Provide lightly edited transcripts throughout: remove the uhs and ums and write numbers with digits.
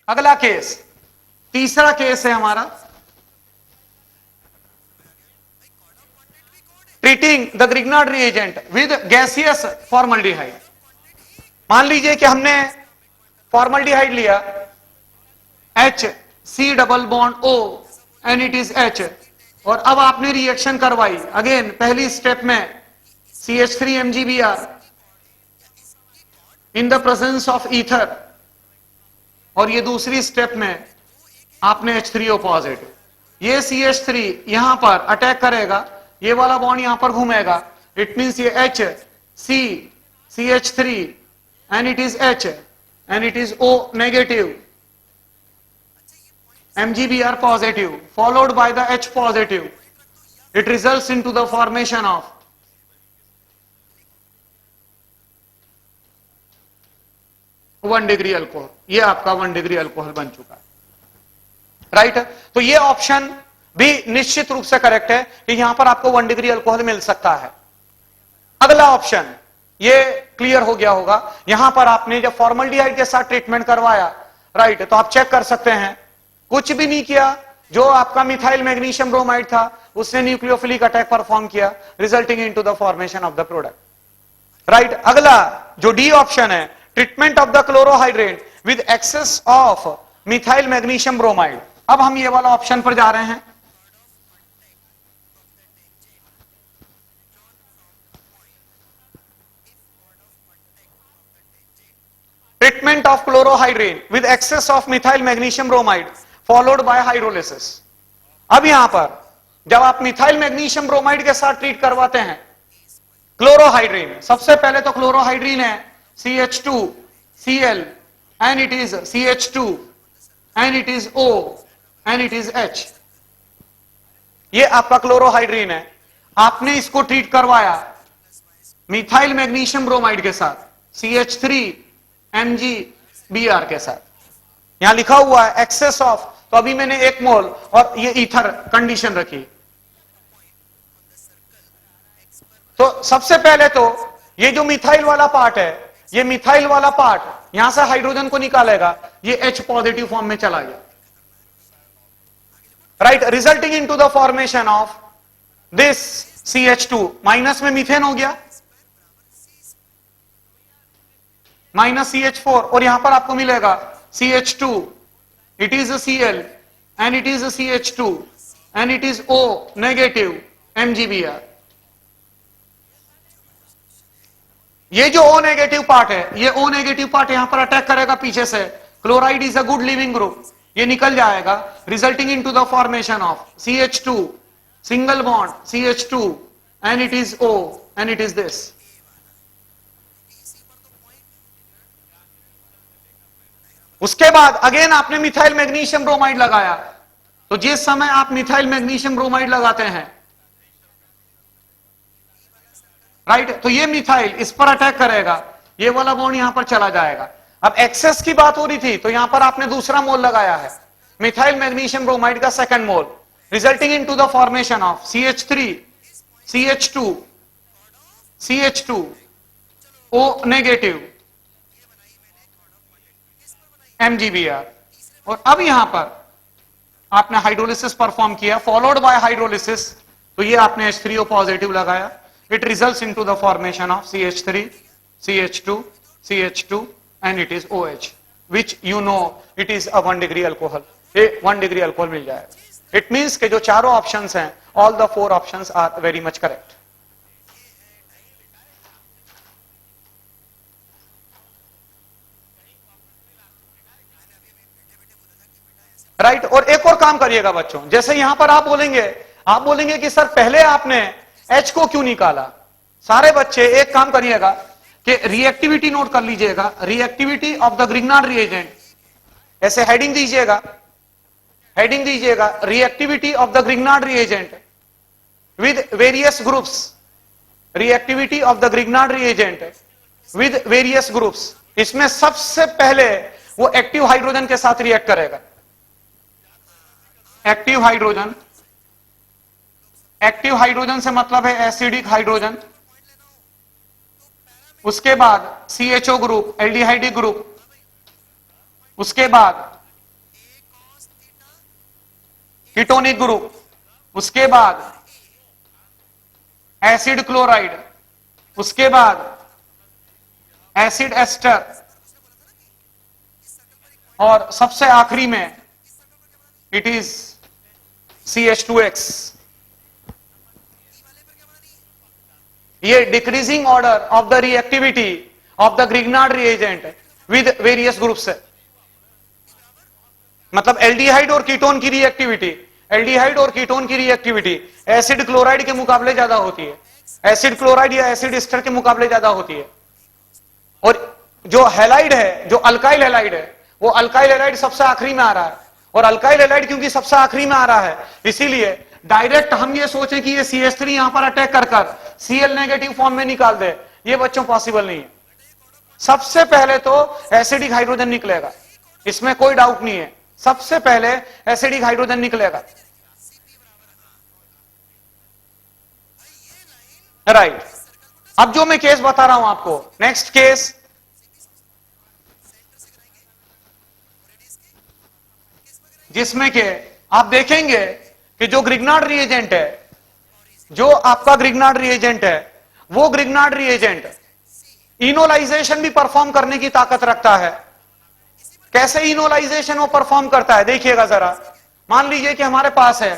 अगला केस, तीसरा केस है हमारा treating the Grignard reagent with gaseous formaldehyde. मान लीजिए कि हमने फॉर्मल्डिहाइड लिया HC+O and it is H, और अब आपने रिएक्शन करवाई अगेन पहली स्टेप में CH3MgBr in the presence of ether, और ये दूसरी स्टेप में आपने H3O पॉजिटिव, ये CH3 यहां पर अटैक करेगा, ये वाला बॉन्ड यहां पर घूमेगा, इट मींस ये H C CH3 and it is H and it is O negative MgBr positive followed by the H positive, it results into the formation of one degree alcohol. ये आपका 1 degree alcohol बन चुका है, right. तो ये option भी निश्चित रूप से करेक्ट है कि यहां पर आपको 1 डिग्री अल्कोहल मिल सकता है। अगला ऑप्शन ये क्लियर हो गया होगा, यहां पर आपने जब फॉर्मल्डिहाइड के साथ ट्रीटमेंट करवाया, राइट, तो आप चेक कर सकते हैं कुछ भी नहीं किया, जो आपका मिथाइल मैग्नीशियम ब्रोमाइड था उसने न्यूक्लियोफिलिक अटैक परफॉर्म किया, resulting into the formation of the product, right. अगला जो डी ऑप्शन है, treatment of the chlorohydrate with excess of methyl magnesium bromide. अब हम ये वाला ऑप्शन पर जा रहे हैं, treatment of chlorohydrate with excess of methyl magnesium bromide followed by hydrolysis. अब यहां पर जब आप मिथाइल मैग्नीशियम ब्रोमाइड के साथ ट्रीट करवाते हैं क्लोरोहाइड्रीन, सबसे पहले तो क्लोरोहाइड्रीन है CH2Cl and it is CH2 and it is O and it is H, ये आपका क्लोरोहाइड्रीन है। आपने इसको ट्रीट करवाया मिथाइल मैग्नीशियम ब्रोमाइड के साथ CH3MgBr के साथ, यहां लिखा हुआ है एक्सेस ऑफ, तो अभी मैंने 1 मोल और ये ईथर कंडीशन रखी। तो सबसे पहले तो ये जो मिथाइल वाला पार्ट है, ये मिथाइल वाला पार्ट यहां से हाइड्रोजन को निकालेगा, ये H पॉजिटिव फॉर्म में चला गया, right, resulting into the formation of this CH2, minus में मीथेन हो गया -CH4, और यहां पर आपको मिलेगा CH2, it is a Cl and it is a CH2 and it is O negative MgBr। ये जो O नेगेटिव पार्ट है, ये O नेगेटिव पार्ट यहां पर अटैक करेगा पीछे से, chloride is a good leaving group, ये निकल जाएगा, resulting into the formation of CH2 single bond CH2 and it is O and it is this. उसके बाद अगेन आपने मिथाइल मैग्नीशियम ब्रोमाइड लगाया, तो जिस समय आप मिथाइल मैग्नीशियम ब्रोमाइड लगाते हैं, राइट, तो ये मिथाइल इस पर अटैक करेगा, ये वाला बॉन्ड यहां पर चला जाएगा। अब एक्सेस की बात हो रही थी, तो यहां पर आपने दूसरा मोल लगाया है मिथाइल मैग्नीशियम ब्रोमाइड का second mole, resulting into the formation of CH3 CH2 CH2 O negative MgBr, और अब यहां पर आपने हाइड्रोलिसिस परफॉर्म किया, फॉलोड बाय हाइड्रोलिसिस, तो ये आपने H3O पॉजिटिव लगाया, it results into the formation of CH3 CH2 CH2 and it is OH, which you know it is a 1 degree alcohol. ये 1 डिग्री अल्कोहल मिल जाएगा। इट मींस के जो चारों ऑप्शंस हैं, all the 4 options are very much correct, right. और एक और काम करिएगा बच्चों, जैसे यहां पर आप बोलेंगे कि सर पहले आपने H को क्यों निकाला। सारे बच्चे एक काम करिएगा कि रिएक्टिविटी नोट कर लीजिएगा, reactivity of the Grignard reagent, ऐसे हेडिंग दीजिएगा reactivity of the Grignard reagent with various groups, reactivity of the Grignard reagent with various groups. इसमें सबसे पहले वो एक्टिव हाइड्रोजन के साथ रिएक्ट करेगा, एक्टिव हाइड्रोजन से मतलब है एसिडिक हाइड्रोजन, उसके बाद CHO ग्रुप एल्डिहाइडिक ग्रुप, उसके बाद कीटोनिक ग्रुप, उसके बाद एसिड क्लोराइड, उसके बाद एसिड एस्टर, और सबसे आखिरी में इट इज CH2X। ये decreasing order of the reactivity of the Grignard reagent with various groups है। मतलब एल्डिहाइड और कीटोन की रिएक्टिविटी, एल्डिहाइड और कीटोन की रिएक्टिविटी एसिड क्लोराइड के मुकाबले ज्यादा होती है, एसिड क्लोराइड या एसिड एस्टर के मुकाबले ज्यादा होती है। और जो हैलाइड है, जो अल्काइल हैलाइड है, वो अल्काइल हैलाइड सबसे आखिरी में आ रहा है। और अल्काइल हैलाइड क्योंकि सबसे आखिरी में आ रहा है, इसीलिए डायरेक्ट हम ये सोचें कि ये CH3 यहां पर अटैक कर Cl नेगेटिव फॉर्म में निकाल दे, ये बच्चों पॉसिबल नहीं है। सबसे पहले तो एसिडिक हाइड्रोजन निकलेगा, इसमें कोई डाउट नहीं है। सबसे पहले एसिडिक हाइड्रोजन निकलेगा, राइट। अब जो मैं केस बता रहा हूं आपको, नेक्स्ट केस, जिसमें के आप देखेंगे कि जो ग्रिग्नार्ड रिएजेंट है, जो आपका ग्रिग्नार्ड रिएजेंट है, वो ग्रिग्नार्ड रिएजेंट इनोलाइजेशन भी परफॉर्म करने की ताकत रखता है। कैसे इनोलाइजेशन वो परफॉर्म करता है देखिएगा जरा। मान लीजिए कि हमारे पास है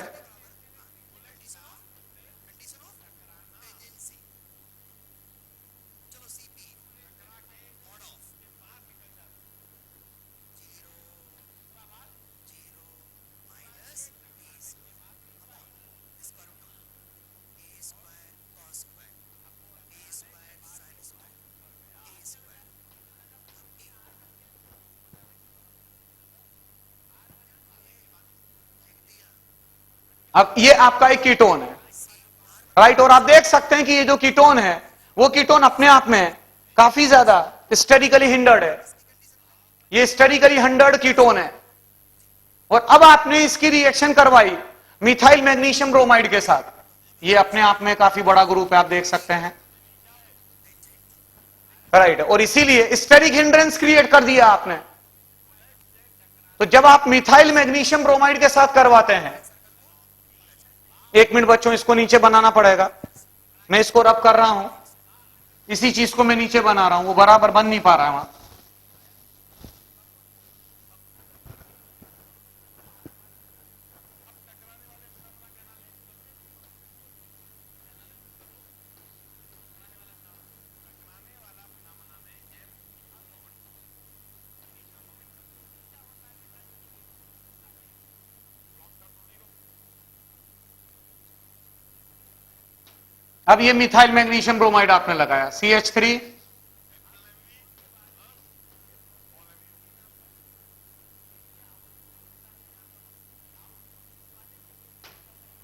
अब ये आपका एक कीटोन है, राइट। और आप देख सकते हैं कि ये जो कीटोन है, वो कीटोन अपने आप में काफी ज्यादा स्टेरिकली हिंडर्ड है। ये स्टेरिकली हिंडर्ड कीटोन है। और अब आपने इसकी रिएक्शन करवाई मिथाइल मैग्नीशियम ब्रोमाइड के साथ। ये अपने आप में काफी बड़ा ग्रुप है, आप देख सकते हैं, राइट। और इसीलिए स्टेरिक हिंड्रेंस क्रिएट कर दिया आपने। तो जब आप मिथाइल मैग्नीशियम ब्रोमाइड के साथ करवाते हैं, एक मिनट बच्चों, इसको नीचे बनाना पड़ेगा। मैं इसको रब कर रहा हूं, इसी चीज को मैं नीचे बना रहा हूं, वो बराबर बन नहीं पा रहा है वहां। अब ये मिथाइल मैग्नीशियम ब्रोमाइड आपने लगाया, CH3,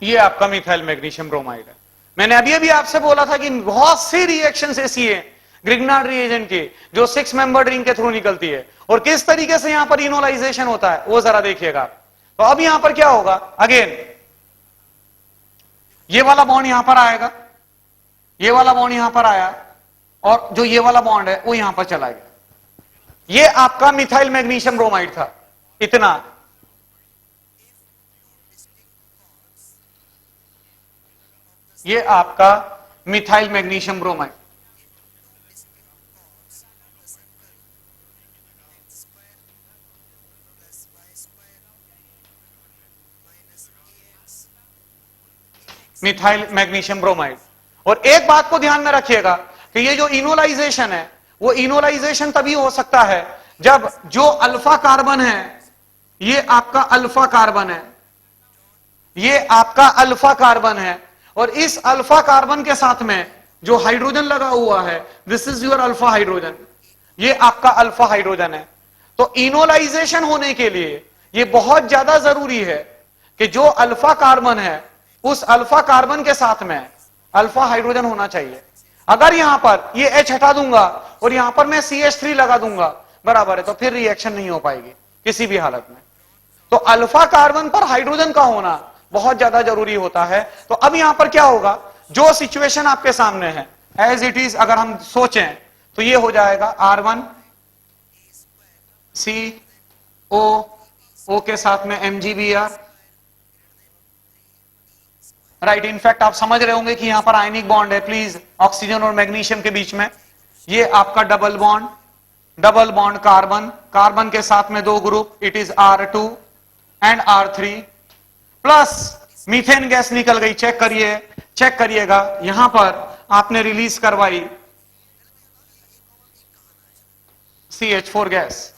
ये आपका मिथाइल मैग्नीशियम ब्रोमाइड है। मैंने अभी अभी आपसे बोला था कि बहुत सी रिएक्शंस ऐसी है ग्रिग्नार्ड रिएजेंट की जो 6 मेंबर्ड रिंग के थ्रू निकलती है, और किस तरीके से यहां पर इनोलाइजेशन होता है वो जरा देखिएगा। तो अब यहां पर क्या होगा, अगेन ये वाला बॉन्ड यहां पर आएगा, ये वाला बॉन्ड यहां पर आया, और जो ये वाला बॉन्ड है वो यहां पर चला गया। ये आपका मिथाइल मैग्नीशियम ब्रोमाइड था, इतना। ये आपका methyl magnesium bromide. Methyl magnesium bromide. और एक बात को ध्यान में रखिएगा कि ये जो इनोलाइजेशन है, वो इनोलाइजेशन तभी हो सकता है जब जो अल्फा कार्बन है, ये आपका अल्फा कार्बन है, ये आपका अल्फा कार्बन है, और इस अल्फा कार्बन के साथ में जो हाइड्रोजन लगा हुआ है, this is your alpha hydrogen, ये आपका अल्फा हाइड्रोजन है। तो इनोलाइजेशन होने के लिए ये बहुत ज्यादा जरूरी है कि जो अल्फा कार्बन है, उस अल्फा कार्बन के साथ में अल्फा हाइड्रोजन होना चाहिए। अगर यहां पर ये H हटा दूंगा और यहां पर मैं CH3 लगा दूंगा, बराबर है, तो फिर रिएक्शन नहीं हो पाएगी किसी भी हालत में। तो अल्फा कार्बन पर हाइड्रोजन का होना बहुत ज्यादा जरूरी होता है। तो अब यहां पर क्या होगा, जो सिचुएशन आपके सामने है एज इट इज अगर हम सोचें तो ये हो जाएगा R1 CO, O के साथ में MgBr, राइट। इनफैक्ट आप समझ रहे होंगे कि यहां पर आयनिक बॉन्ड है प्लीज, ऑक्सीजन और मैग्नीशियम के बीच में। ये आपका डबल बॉन्ड कार्बन, कार्बन के साथ में दो group, it is R2 and R3 plus methane gas निकल गई। चेक करिएगा यहां पर आपने रिलीज करवाई CH4 गैस।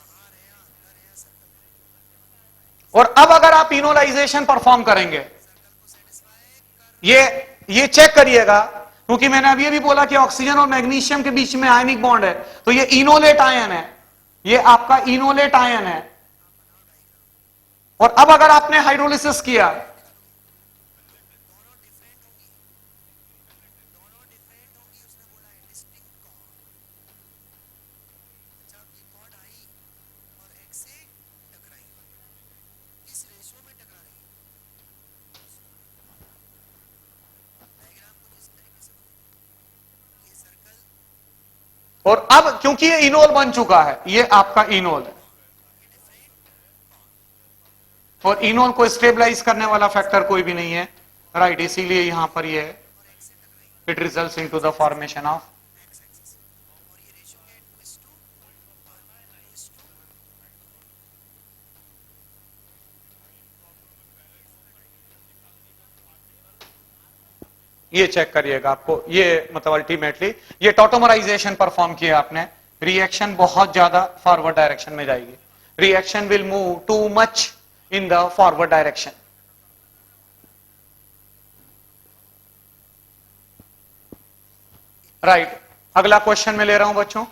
और अब अगर आप इनोलाइजेशन परफॉर्म करेंगे, ये चेक करिएगा, क्योंकि मैंने अभी भी बोला कि ऑक्सीजन और मैग्नीशियम के बीच में आयनिक बॉन्ड है, तो ये इनोलेट आयन है, ये आपका इनोलेट आयन है। और अब अगर आपने हाइड्रोलिसिस किया, और अब क्योंकि ये इनोल बन चुका है, ये आपका इनोल है, और इनोल को स्टेबलाइज करने वाला फैक्टर कोई भी नहीं है, राइट। इसीलिए यहां पर ये it results into the formation of ये चेक करिएगा आपको, ये मतलब अल्टीमेटली ये टॉटोमराइजेशन परफॉर्म किया आपने, रिएक्शन बहुत ज्यादा फॉरवर्ड डायरेक्शन में जाएगी, reaction will move too much in the forward direction. Right. अगला क्वेश्चन में ले रहा हूं बच्चों,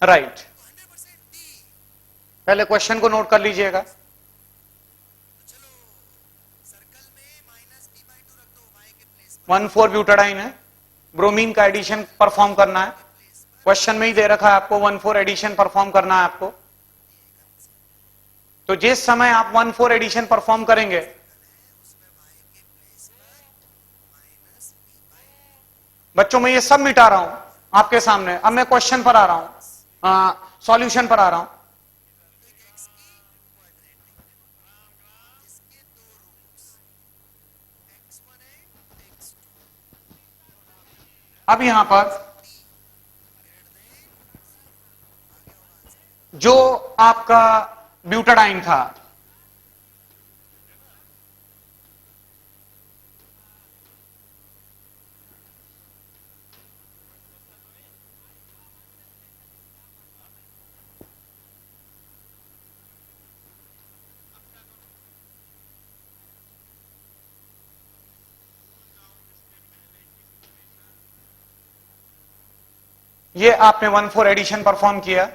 राइट। पहले क्वेश्चन को नोट कर लीजिएगा। 1,4 ब्यूटाडाइन है, ब्रोमीन का एडिशन परफॉर्म करना है, क्वेश्चन में ही दे रखा है आपको 1,4 एडिशन परफॉर्म करना है आपको। तो जिस समय आप 1,4 एडिशन परफॉर्म करेंगे, बच्चों मैं ये सब मिटा रहा हूं आपके सामने, अब मैं क्वेश्चन पर आ रहा हूं, सॉल्यूशन पर आ रहा हूं। अब यहां पर जो आपका ब्यूटाडाइन था, ये आपने 1,4 एडिशन परफॉर्म किया,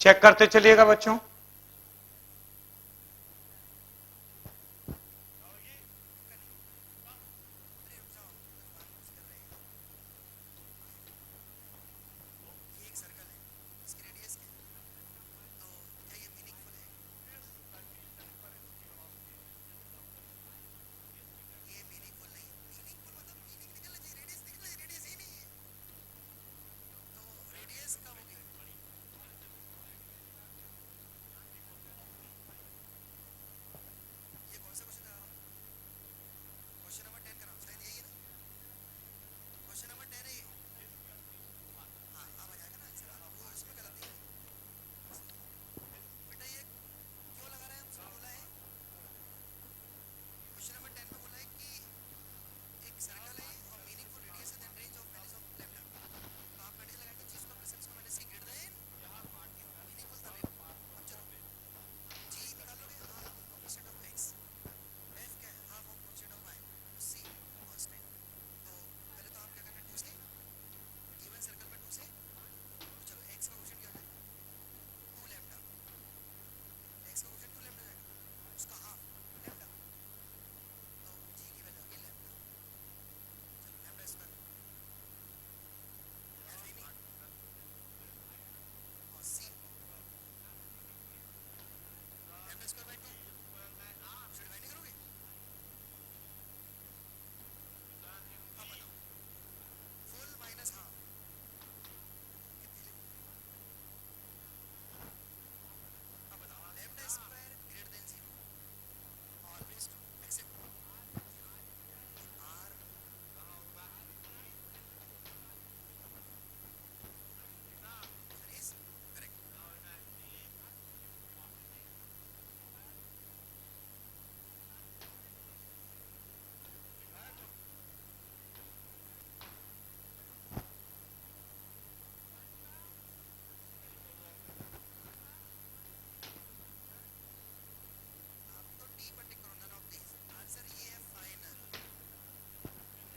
चेक करते चलिएगा बच्चों।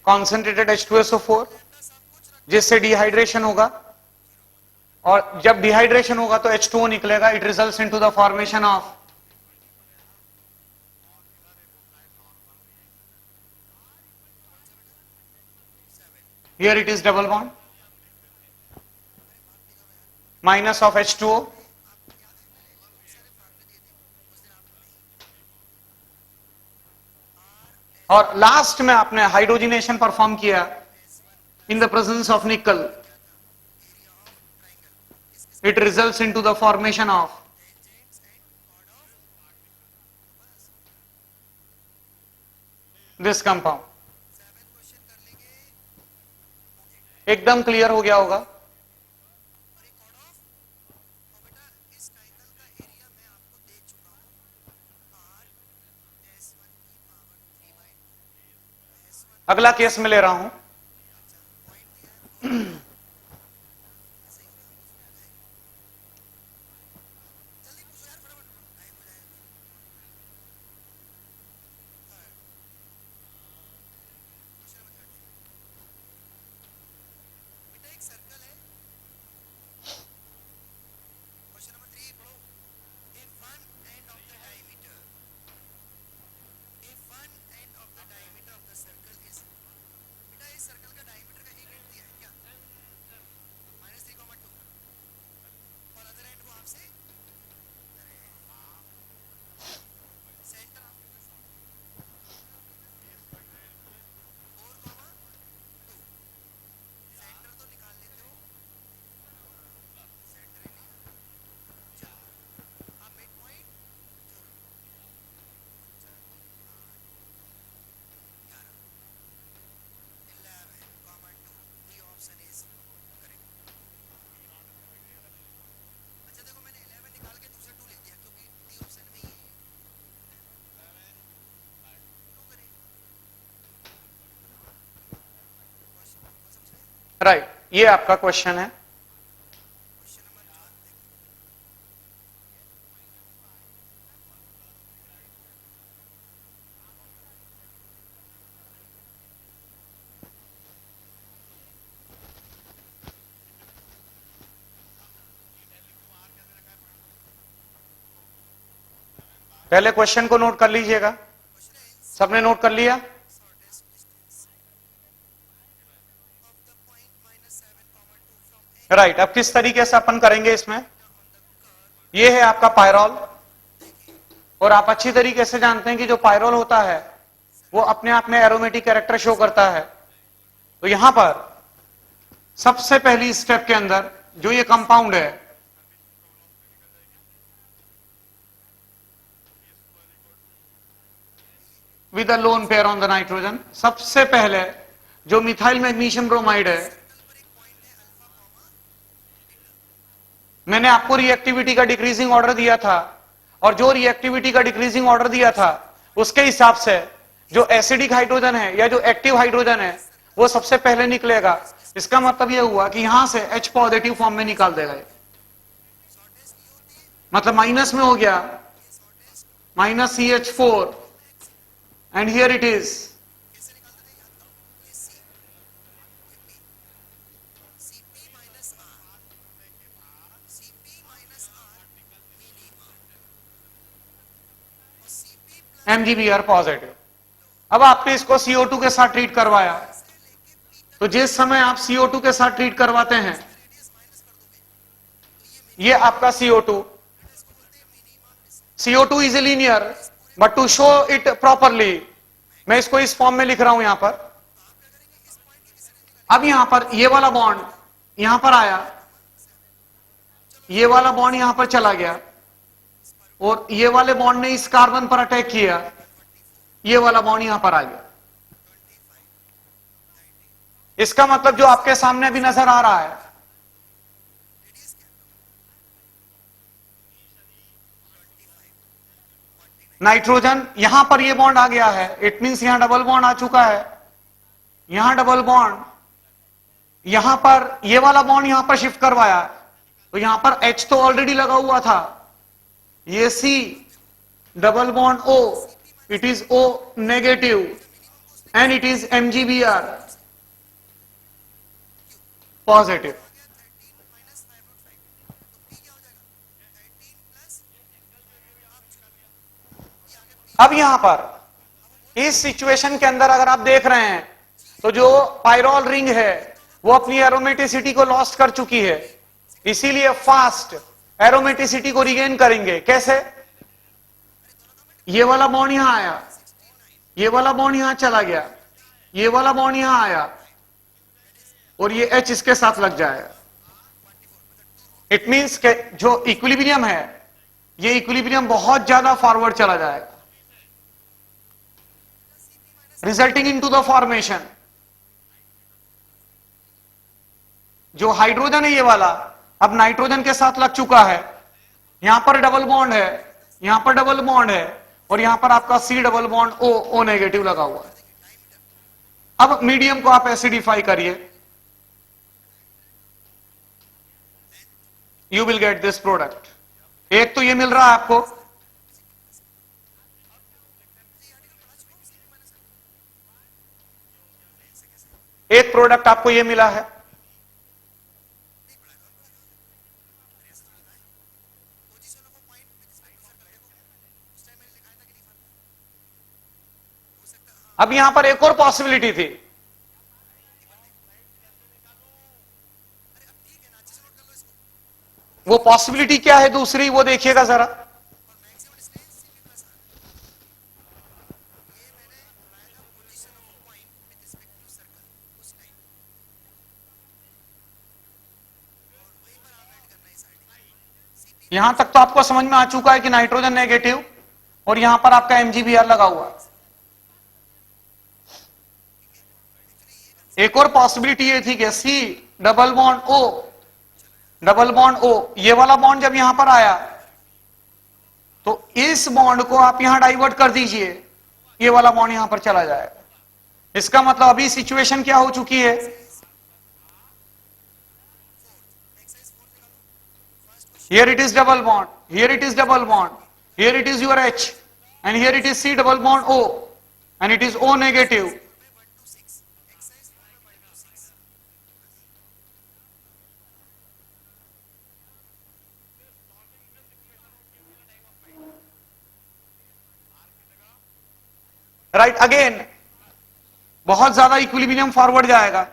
कॉन्सेंट्रेटेड H2SO4, जिससे डिहाइड्रेशन होगा, और जब डिहाइड्रेशन होगा तो H2O निकलेगा. It results into the formation of, here it is double bond minus of H2O. और लास्ट में आपने हाइड्रोजिनेशन परफॉर्म किया इन द प्रेजेंस ऑफ निकल. It results into the formation of this compound. एकदम clear हो गया होगा. अगला केस में ले रहा हूं. राइट, ये आपका क्वेश्चन है. पहले क्वेश्चन को नोट कर लीजिएगा. सबने नोट कर लिया? राइट. अब किस तरीके से अपन करेंगे इसमें, ये है आपका पायरोल, और आप अच्छी तरीके से जानते हैं कि जो पायरोल होता है वो अपने आप में एरोमेटिक कैरेक्टर शो करता है. तो यहां पर सबसे पहली स्टेप के अंदर जो ये कंपाउंड है, with a lone pair on the nitrogen, सबसे पहले जो मिथाइल मैग्नीशियम ब्रोमाइड है, मैंने आपको रिएक्टिविटी का डिक्रीजिंग ऑर्डर दिया था, और जो रिएक्टिविटी का डिक्रीजिंग ऑर्डर दिया था उसके हिसाब से जो एसिडिक हाइड्रोजन है या जो एक्टिव हाइड्रोजन है वो सबसे पहले निकलेगा. इसका मतलब यह हुआ कि यहां से H पॉजिटिव फॉर्म में निकाल देगा. मतलब माइनस में हो गया, minus CH4, and here it is MgBr positive. अब आपने इसको CO2 के साथ ट्रीट करवाया, तो जिस समय आप CO2 के साथ ट्रीट करवाते हैं, ये आपका CO2 is linear, but to show it properly मैं इसको इस फॉर्म में लिख रहा हूं यहां पर. अब यहां पर ये वाला बॉन्ड यहां पर आया, ये वाला बॉन्ड यहां पर चला गया, और ये वाले बॉन्ड ने इस कार्बन पर अटैक किया, ये वाला बॉन्ड यहां पर आ गया. इसका मतलब जो आपके सामने अभी नजर आ रहा है, नाइट्रोजन यहां पर ये बॉन्ड आ गया है, इट मींस यहां डबल बॉन्ड आ चुका है, यहां डबल बॉन्ड, यहां पर ये वाला बॉन्ड यहां पर शिफ्ट करवाया, तो यहां पर H तो ऑलरेडी लगा हुआ था, ये C double bond O, it is O negative, and it is MgBr positive. अब यहां पर इस सिचुएशन के अंदर अगर आप देख रहे हैं तो जो पायरोल रिंग है वो अपनी एरोमेटिसिटी को लॉस्ट कर चुकी है, इसीलिए फास्ट एरोमेटिसिटी को रिगेन करेंगे। कैसे? ये वाला बॉन्ड यहां आया, ये वाला बॉन्ड यहां चला गया, ये वाला बॉन्ड यहां आया और ये H इसके साथ लग जाएगा। इट मींस जो इक्विलिब्रियम है ये इक्विलिब्रियम बहुत ज्यादा फॉरवर्ड चला जाएगा, रिजल्टिंग इनटू द फॉर्मेशन। जो हाइड्रोजन है ये वाला अब नाइट्रोजन के साथ लग चुका है, यहां पर डबल बॉन्ड है, यहां पर डबल बॉन्ड है और यहां पर आपका C double bond O negative लगा हुआ है। अब मीडियम को आप एसिडिफाई करिए, you will get this product. एक तो ये मिल रहा है आपको, एक प्रोडक्ट आपको ये मिला है, अब यहां पर एक और पॉसिबिलिटी थी, वो पॉसिबिलिटी क्या है दूसरी वो देखिएगा जरा। यहां तक तो आपको समझ में आ चुका है कि नाइट्रोजन नेगेटिव और यहां पर आपका MgBr लगा हुआ है। एक और पॉसिबिलिटी ये थी कि C double bond O, double bond O, ये वाला बॉन्ड जब यहां पर आया तो इस बॉन्ड को आप यहां डाइवर्ट कर दीजिए, ये वाला बॉन्ड यहां पर चला जाएगा। इसका मतलब अभी सिचुएशन क्या हो चुकी है, here it is double bond, here it is double bond, here it is your H and here it is C double bond O and it is O negative. Right, again बहुत ज्यादा equilibrium forward जाएगा।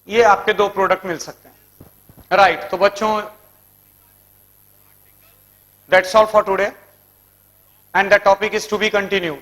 ये आपके दो product मिल सकते हैं। Right, तो बच्चों that's all for today and the topic is to be continued.